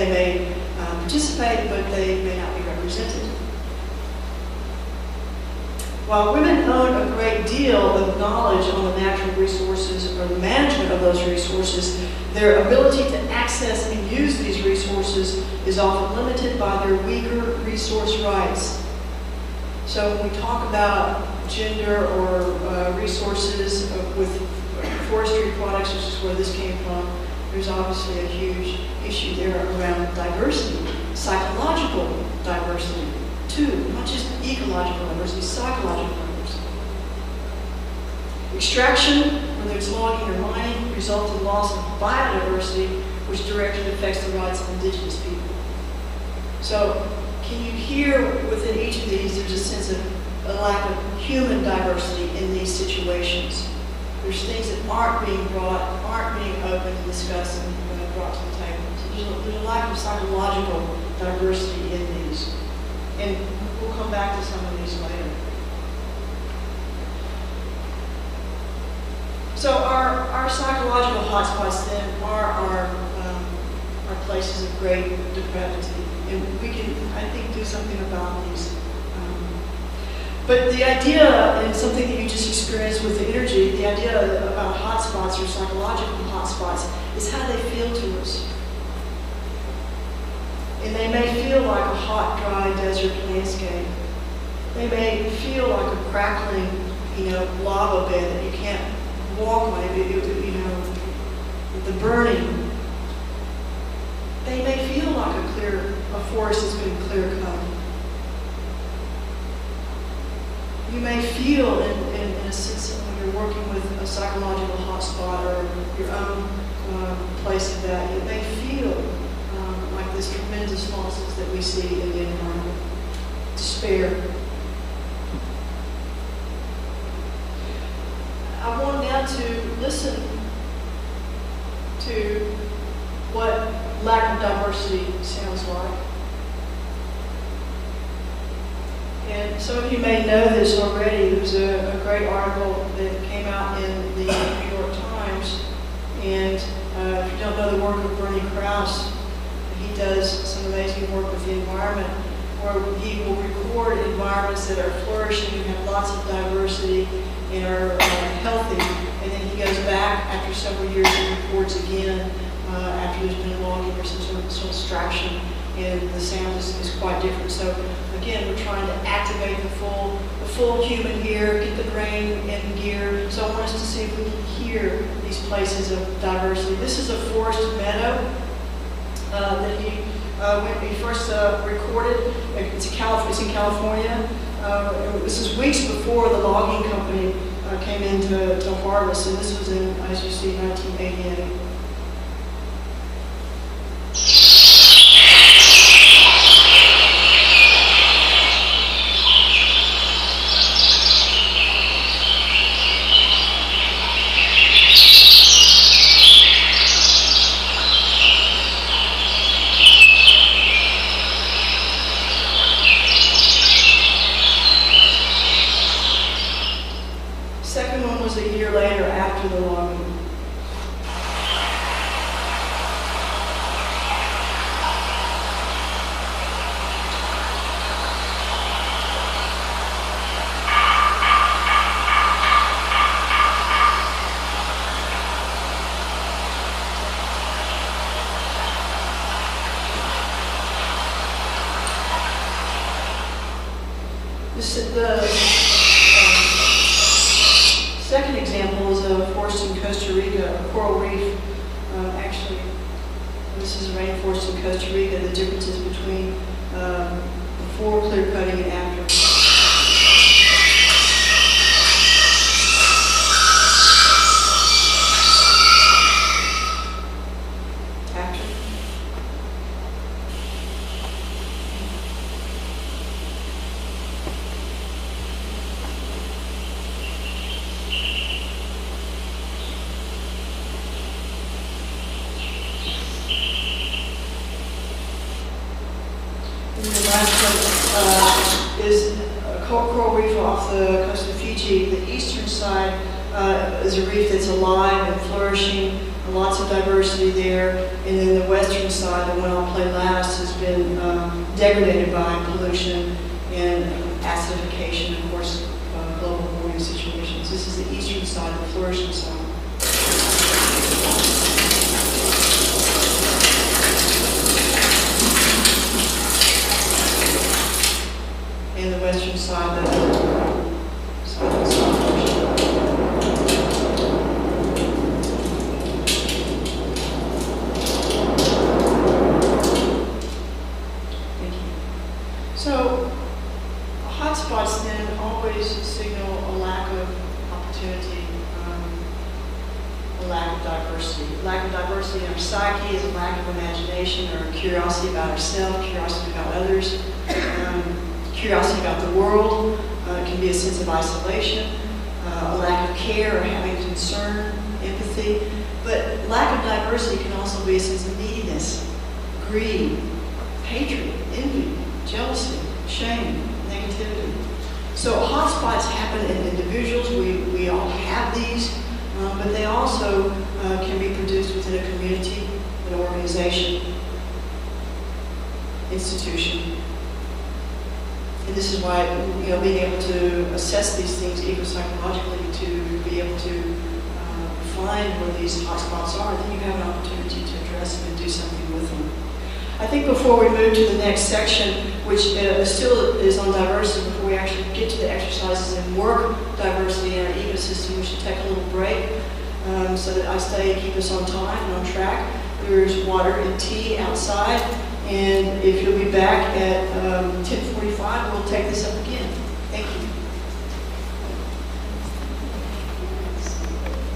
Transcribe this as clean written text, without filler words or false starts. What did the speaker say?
They may participate, but they may not be represented. While women own a great deal of knowledge on the natural resources or the management of those resources, their ability to access and use these resources is often limited by their weaker resource rights. So when we talk about gender or resources with forestry products, which is where this came from, there's obviously a huge issue there around diversity, psychological diversity too, not just ecological diversity, psychological diversity. Extraction, whether it's logging or mining, results in loss of biodiversity, which directly affects the rights of indigenous people. So, can you hear within each of these, there's a sense of a lack of human diversity in these situations. There's things that aren't being brought, aren't being opened and discussed and brought to the table. So there's a lack of psychological diversity in these. And we'll come back to some of these later. So our psychological hotspots then are our places of great depravity. And we can, I think, do something about these. But the idea, and something that you just experienced with the energy, the idea about hotspots or psychological hotspots is how they feel to us. And they may feel like a hot, dry desert landscape. They may feel like a crackling, lava bed that you can't walk on it, the burning. They may feel like a forest that's been clear cut. You may feel in a sense that when you're working with a psychological hotspot or your own place of that, it may feel like this tremendous losses that we see in the environment. Despair. I want now to listen to what lack of diversity sounds like. And some of you may know this already. There was a great article that came out in the New York Times. And if you don't know the work of Bernie Krause, he does some amazing work with the environment, where he will record environments that are flourishing and have lots of diversity and are healthy. And then he goes back after several years and records again after there's been logging or some sort of extraction, and the sound is quite different. So again, we're trying to activate the full human here, get the brain in gear. So I want us to see if we can hear these places of diversity. This is a forest meadow that when he first recorded. It's in California. This is weeks before the logging company came in to harvest, and this was in, as you see, 1988. The second example is a forest in Costa Rica, a coral reef. Actually, this is a rainforest in Costa Rica. The differences between before clear cutting and after. Is a coral reef off the coast of Fiji. The eastern side is a reef that's alive and flourishing. lots of diversity there. And then the western side, the one I'll play last, has been degraded by pollution and acidification, of course, global warming situations. This is the eastern side, the flourishing side. And the western side, the So, hotspots then always signal a lack of opportunity, a lack of diversity. Lack of diversity in our psyche is a lack of imagination or curiosity about ourselves, curiosity about others, curiosity about the world. It can be a sense of isolation, a lack of care or having concern, empathy. But lack of diversity can also be a sense of neediness, greed, hatred, envy, jealousy, shame, negativity. So hotspots happen in individuals. We all have these, but they also can be produced within a community, an organization, institution. And this is why, being able to assess these things ecopsychologically, to be able to find where these hotspots are, then you have an opportunity to address them and do something with them. I think before we move to the next section, which still is on diversity, before we actually get to the exercises and work diversity in our ecosystem, we should take a little break so that I stay and keep us on time and on track. There's water and tea outside, and if you'll be back at 10:45, we'll take this up again.